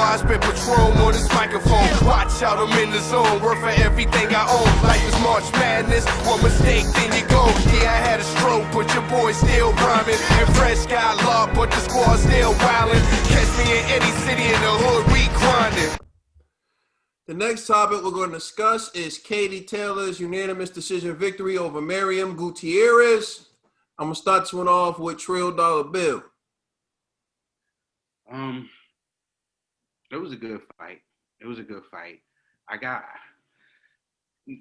I spit Patron on this microphone. Watch out, I'm in the zone. Worth for everything I own. Life is March Madness. One mistake, then you go. Yeah, I had a stroke, but your boy still rhyming. And Fresh got love, but the squad still wildin'. Catch me in any city in the hood, we grindin'. The next topic we're going to discuss is Katie Taylor's unanimous decision victory over Miriam Gutierrez. I'm going to start this one off with Trill Dollar Bill. It was a good fight.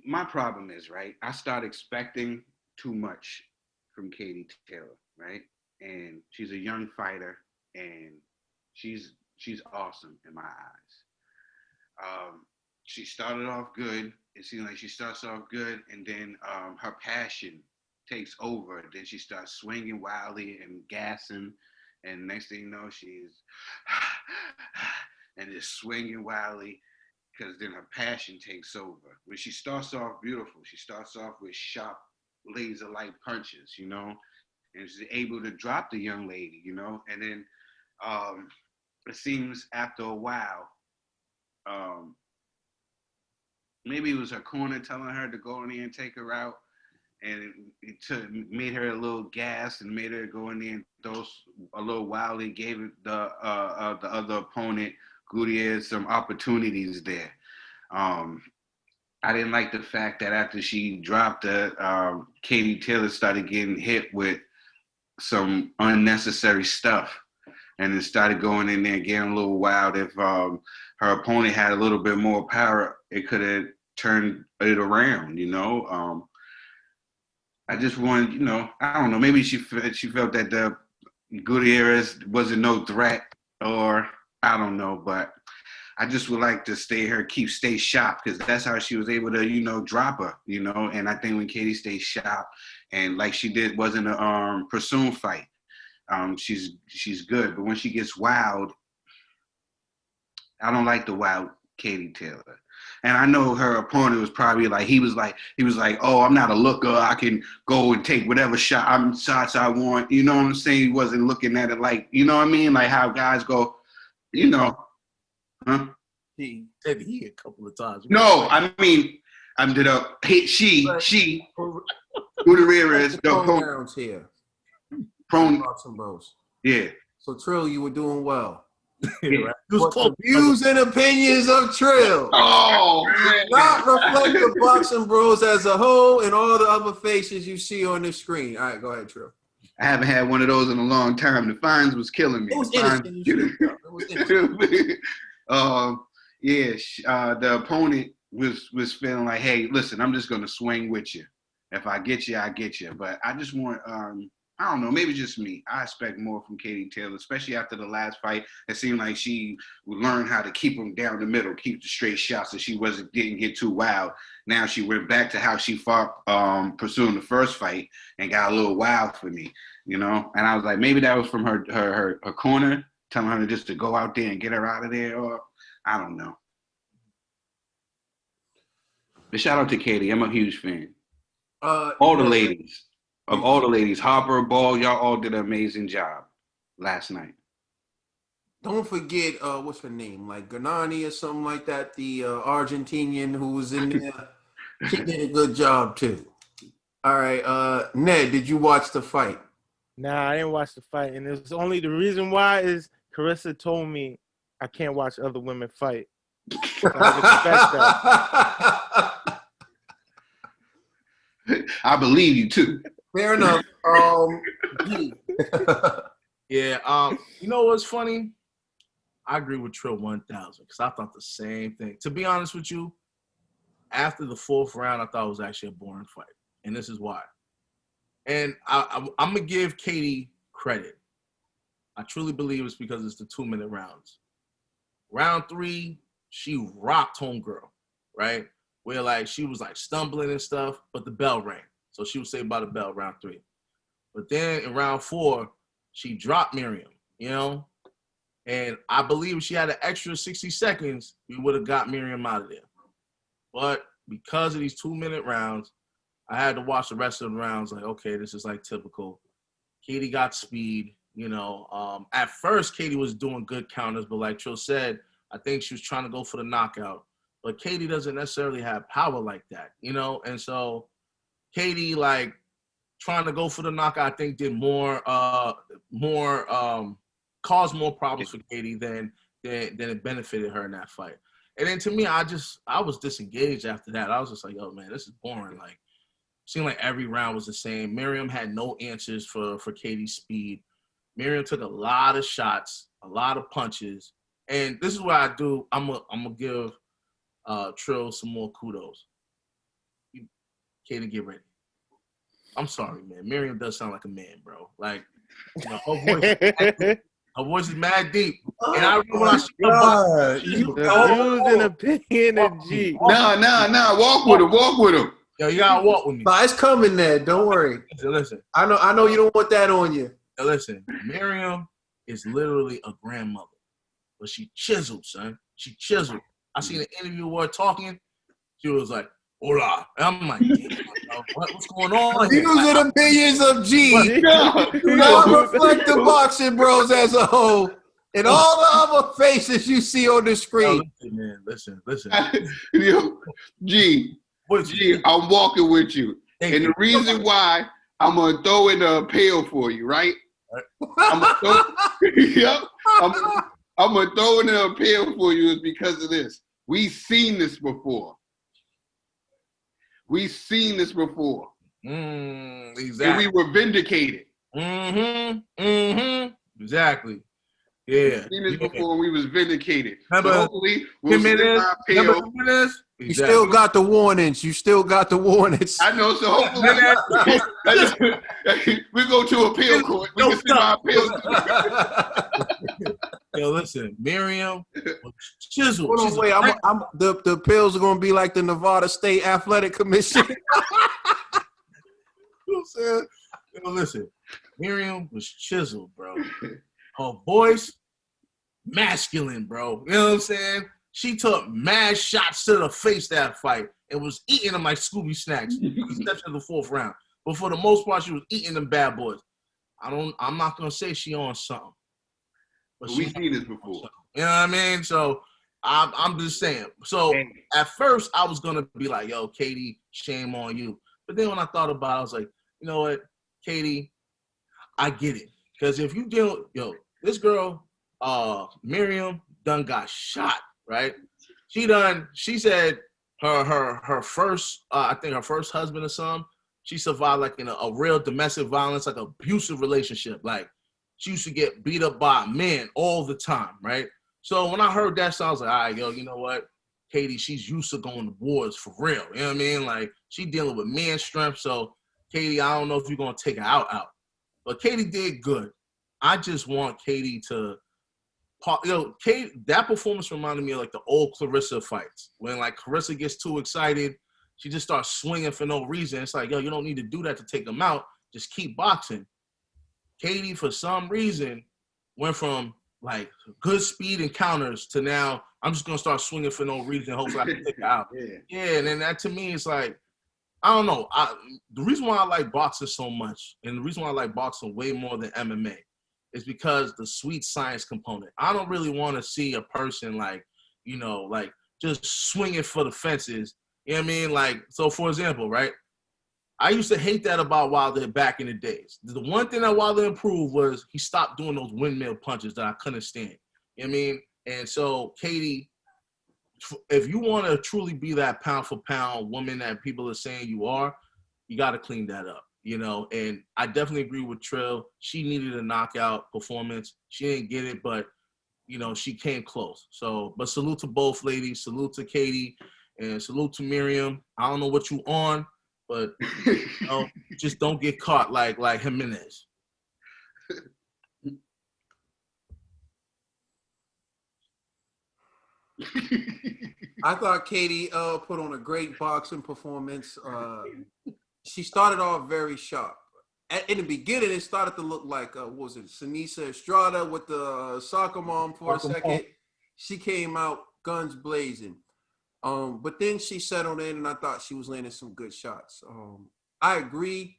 My problem is, right, I start expecting too much from Katie Taylor, right? And she's a young fighter, and she's awesome in my eyes. She started off good. It seems like she starts off good, and then her passion takes over. Then she starts swinging wildly and gassing, and next thing you know, she's and just swinging wildly, because then her passion takes over. When she starts off beautiful, she starts off with sharp, laser-like punches, you know, and she's able to drop the young lady, you know, and then it seems after a while, maybe it was her corner telling her to go in there and take her out, and it made her a little gas and made her go in there and throw a little wildly, gave the other opponent, Gutierrez, some opportunities there. I didn't like the fact that after she dropped her, Katie Taylor started getting hit with some unnecessary stuff, and then started going in there and getting a little wild. If her opponent had a little bit more power, it could have turned it around, you know. I just wanted, you know, I don't know, maybe she felt that the Gutierrez wasn't no threat, or I don't know, but I just would like to stay sharp, because that's how she was able to, you know, drop her, you know. And I think when Katie stays sharp, and like she did, wasn't a pursuit fight, she's good. But when she gets wild, I don't like the wild Katie Taylor. And I know her opponent was probably like, he was like, oh, I'm not a looker. I can go and take whatever shots I want. You know what I'm saying? He wasn't looking at it like, you know what I mean? Like how guys go, you know. Huh? He said he a couple of times. No, I mean, she, Gutierrez, the pronouns here. Boxing Bros. Yeah. So Trill, you were doing well. Yeah, right. The views and opinions of Trill not reflect the Boxing Bros as a whole and all the other faces you see on the screen. All right, go ahead, Trill. I haven't had one of those in a long time. The fines was killing me. It was innocent. The opponent was feeling like, hey, listen, I'm just gonna swing with you. If I get you, I get you. But I just want, I don't know, maybe just me. I expect more from Katie Taylor, especially after the last fight. It seemed like she would learn how to keep them down the middle, keep the straight shots, so she didn't get too wild. Now she went back to how she fought pursuing the first fight and got a little wild for me, you know. And I was like, maybe that was from her corner, telling her just to go out there and get her out of there, or I don't know. But shout out to Katie. I'm a huge fan. All the ladies. Of all the ladies, Harper, Ball, y'all all did an amazing job last night. Don't forget, what's her name? Like Ghanani or something like that, the Argentinian who was in there. She did a good job too. All right, Ned, did you watch the fight? Nah, I didn't watch the fight. And it's only the reason why is Carissa told me I can't watch other women fight. So I respect that. I believe you too. Fair enough. Yeah. You know what's funny? I agree with Trill 1000 because I thought the same thing. To be honest with you, after the fourth round, I thought it was actually a boring fight, and this is why. And I'm gonna give Katie credit. I truly believe it's because it's the 2-minute rounds. Round 3, she rocked homegirl, right? Where like she was like stumbling and stuff, but the bell rang. So she was saved by the bell round 3. But then in round 4, she dropped Miriam, you know? And I believe if she had an extra 60 seconds, we would have got Miriam out of there. But because of these 2-minute rounds, I had to watch the rest of the rounds like, okay, this is like typical. Katie got speed, you know. At first, Katie was doing good counters, but like Trill said, I think she was trying to go for the knockout. But Katie doesn't necessarily have power like that, you know? And so Katie, like, trying to go for the knockout, I think did caused more problems for Katie than it benefited her in that fight. And then to me, I was disengaged after that. I was just like, oh man, this is boring. Like, seemed like every round was the same. Miriam had no answers for Katie's speed. Miriam took a lot of shots, a lot of punches. And this is what I do. I'm gonna give Trill some more kudos. Katie, get ready. I'm sorry, man. Miriam does sound like a man, bro. Like, you know, her voice is mad deep. And I remember when I saw the views and opinion of G. Nah. Walk with him. Yo, you gotta walk with me. But it's coming, Ned. Don't worry. Listen. I know you don't want that on you. Yo, listen. Miriam is literally a grandmother, but she chiseled, son. She chiseled. I seen an interview with her talking. She was like, "Hola," and I'm like, "Damn, what's going on?" These are the billions of G. Do not reflect the boxing bros as a whole. And all the other faces you see on the screen. Yo, listen, man. Listen. Yo, G, I'm walking with you. And the reason why I'm going to throw in the appeal for you, right? I'm going to throw in the appeal for you is because of this. We've seen this before. Exactly. And we were vindicated. Exactly. Yeah. We've seen this before and we was vindicated. Remember, so hopefully we'll see my appeal. You still got the warnings. I know, so hopefully we go to appeal court. We can see my appeal. Yo, listen, Miriam was chiseled. Hold on, wait. The appeals are gonna be like the Nevada State Athletic Commission. You know what I'm saying? Yo, listen, Miriam was chiseled, bro. Her voice, masculine, bro. You know what I'm saying? She took mad shots to the face that fight and was eating them like Scooby snacks, except in the fourth round. But for the most part, she was eating them bad boys. I'm not gonna say she on something. But we've seen this before. You know what I mean? So I'm just saying. So at first I was gonna be like, yo, Katie, shame on you. But then when I thought about it, I was like, you know what, Katie, I get it. Because if you deal, this girl, Miriam, done got shot, right? She said her first, I think her first husband or something, she survived like in a real domestic violence, like abusive relationship. Like she used to get beat up by men all the time, right? So when I heard that, so I was like, all right, yo, you know what? Katie, she's used to going to wars for real. You know what I mean? Like she dealing with man strength. So Katie, I don't know if you're gonna take her out. But Katie did good. I just want Katie to, Katie, that performance reminded me of like the old Clarissa fights. When like Clarissa gets too excited, she just starts swinging for no reason. It's like, yo, you don't need to do that to take them out. Just keep boxing. Katie, for some reason, went from like good speed and counters to now I'm just gonna start swinging for no reason. Hopefully I can take her out. Yeah, and then that to me is like, I don't know. The reason why I like boxing so much, and the reason why I like boxing way more than MMA, is because the sweet science component. I don't really want to see a person like, like just swinging for the fences. You know what I mean? Like, so for example, right? I used to hate that about Wilder back in the days. The one thing that Wilder improved was he stopped doing those windmill punches that I couldn't stand. You know what I mean? And so, Katie, if you want to truly be that pound for pound woman that people are saying you are, you got to clean that up, and I definitely agree with Trill. She needed a knockout performance. She didn't get it, but, she came close. So, but salute to both ladies. Salute to Katie and salute to Miriam. I don't know what you on, but just don't get caught like Jimenez. I thought Katie put on a great boxing performance. She started off very sharp. In the beginning, it started to look like, what was it, Sinisa Estrada with the soccer mom for a second. She came out guns blazing. But then she settled in, and I thought she was landing some good shots. I agree.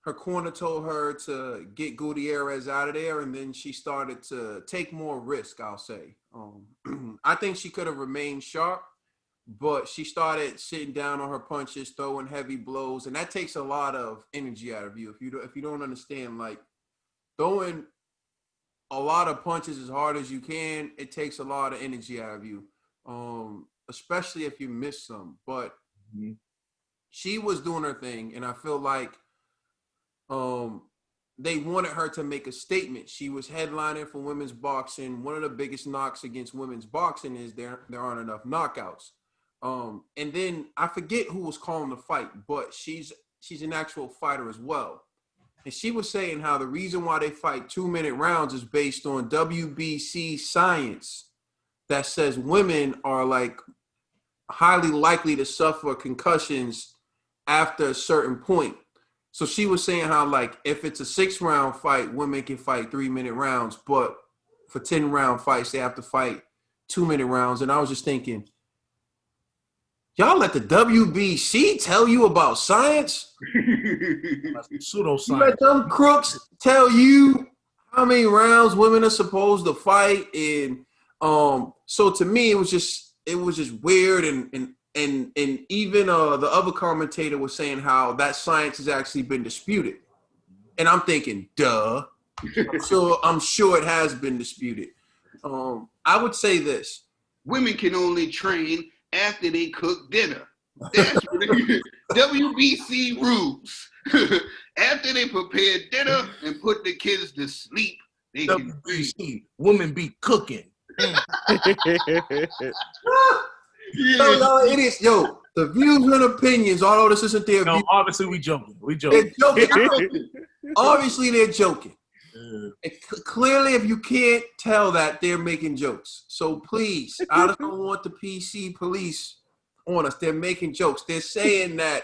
her corner told her to get Gutierrez out of there, and then she started to take more risk, I'll say. I think she could have remained sharp, but she started sitting down on her punches, throwing heavy blows, and that takes a lot of energy out of you. If you don't understand, like throwing a lot of punches as hard as you can, it takes a lot of energy out of you, especially if you miss some. But she was doing her thing, and I feel like they wanted her to make a statement. She was headlining for women's boxing. One of the biggest knocks against women's boxing is there aren't enough knockouts. And then I forget who was calling the fight, but she's an actual fighter as well. And she was saying how the reason why they fight 2-minute rounds is based on WBC science that says women are like highly likely to suffer concussions after a certain point. So she was saying how, like, if it's a 6-round fight, women can fight 3-minute rounds, but for 10-round fights, they have to fight 2-minute rounds. And I was just thinking, y'all let the WBC tell you about science? Pseudoscience. You let them crooks tell you how many rounds women are supposed to fight. And so to me, it was just weird. And even the other commentator was saying how that science has actually been disputed. And I'm thinking, duh. I'm sure it has been disputed. I would say this. Women can only train after they cook dinner. That's what WBC rules. After they prepare dinner and put the kids to sleep, they can WBC, women be cooking. Yo, idiots. Yo, the views and opinions, although this isn't their view. Obviously, we joking. They're joking. Obviously, they're joking. Clearly, if you can't tell that, they're making jokes. So please, I just don't want the PC police on us. They're making jokes. They're saying that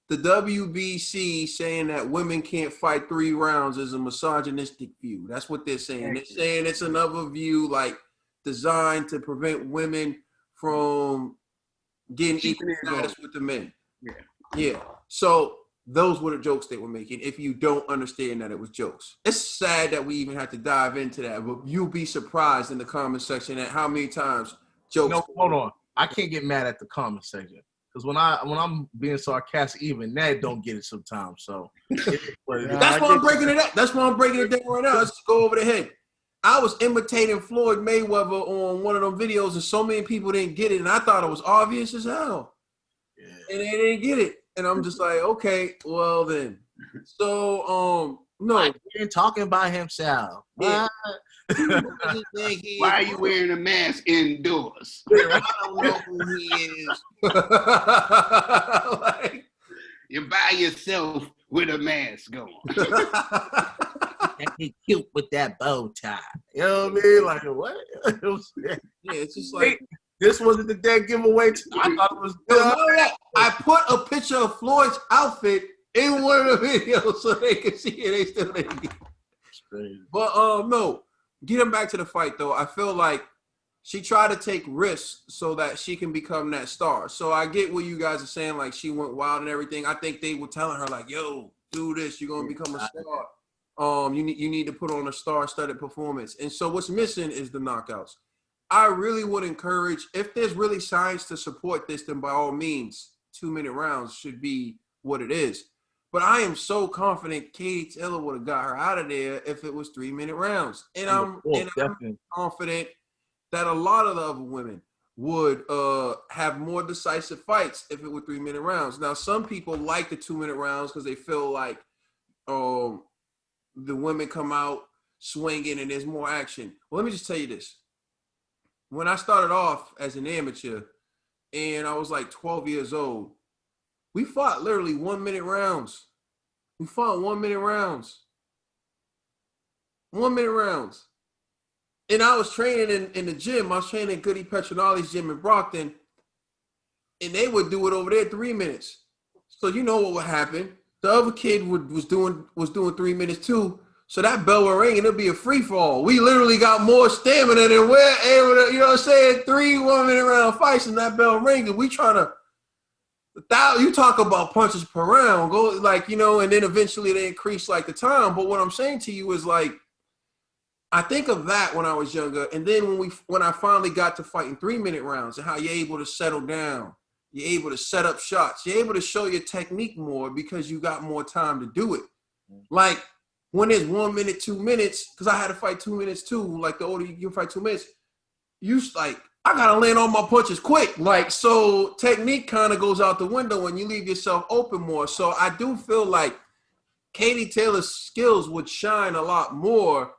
the WBC saying that women can't fight 3 rounds is a misogynistic view. That's what they're saying. They're saying it's another view, like, designed to prevent women from getting equal status with the men. Yeah. So those were the jokes they were making. If you don't understand that it was jokes, it's sad that we even had to dive into that. But you'll be surprised in the comment section at how many times jokes. No, hold on. I can't get mad at the comment section because when I'm being sarcastic, even Ned don't get it sometimes. So that's why I'm breaking it up. That's why I'm breaking it down right now. Let's just go over the head. I was imitating Floyd Mayweather on one of them videos, and so many people didn't get it, and I thought it was obvious as hell. Yeah. And they didn't get it. And I'm just like, okay, well then. So, no. He's talking by himself. Yeah. Why are you wearing a mask indoors? I don't know who he is. Like, you're by yourself with a mask on. And he cute with that bow tie. You know what I mean? Like, what? Yeah, it's just like, this wasn't the dead giveaway. I thought it was good. I put a picture of Floyd's outfit in one of the videos so they could see it. They still didn't get it. But no, getting back to the fight though, I feel like she tried to take risks so that she can become that star. So I get what you guys are saying, like she went wild and everything. I think they were telling her like, yo, do this, you're gonna become a star. You need to put on a star-studded performance. And so what's missing is the knockouts. I really would encourage, if there's really science to support this, then by all means, 2-minute rounds should be what it is. But I am so confident Katie Taylor would have got her out of there if it was 3-minute rounds. And I'm confident that a lot of the other women would have more decisive fights if it were 3-minute rounds. Now, some people like the 2-minute rounds because they feel like the women come out swinging and there's more action. Well, let me just tell you this. When I started off as an amateur and I was like 12 years old, we fought literally 1-minute rounds. We fought 1-minute rounds. 1-minute rounds. And I was training in the gym. I was training at Goody Petronali's gym in Brockton. And they would do it over there 3 minutes. So you know what would happen. The other kid was doing 3 minutes too. So that bell would ring and it'd be a free fall. We literally got more stamina than we're able to, you know what I'm saying, 3 1-minute round fights and that bell ring. And we trying to You talk about punches per round, go like, you know, and then eventually they increase like the time. But what I'm saying to you is like, I think of that when I was younger, and then when I finally got to fighting 3-minute rounds and how you're able to settle down, you're able to set up shots, you're able to show your technique more because you got more time to do it. Like when it's 1 minute, 2 minutes, because I had to fight 2 minutes too. Like the older you can fight 2 minutes, you like I gotta land on my punches quick. Like so, technique kind of goes out the window when you leave yourself open more. So I do feel like Katie Taylor's skills would shine a lot more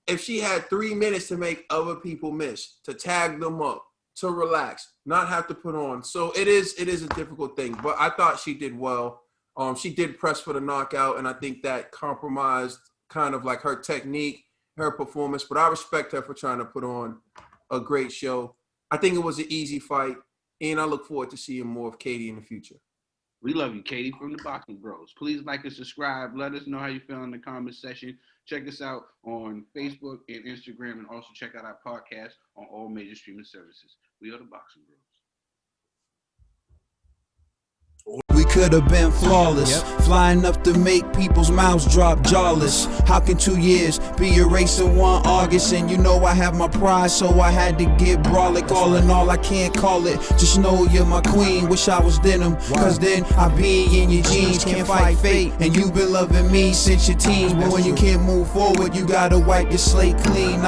if she had 3 minutes to make other people miss, to tag them up, to relax, not have to put on. So it is a difficult thing, but I thought she did well. She did press for the knockout, and I think that compromised kind of like her technique, her performance, but I respect her for trying to put on a great show. I think it was an easy fight, and I look forward to seeing more of Katie in the future. We love you, Katie, from the Boxing Bros. Please like and subscribe. Let us know how you feel in the comment section. Check us out on Facebook and Instagram, and also check out our podcast on all major streaming services. We are the Boxing Bros. We could have been flawless, flying up to make people's mouths drop jawless. How can 2 years be erased in 1 August? And you know I have my pride, so I had to get brolic. All in all, I can't call it. Just know you're my queen. Wish I was denim, cause then I be in your jeans. Can't fight fate, and you've been loving me since your teens. But when you can't move forward, you gotta wipe your slate clean.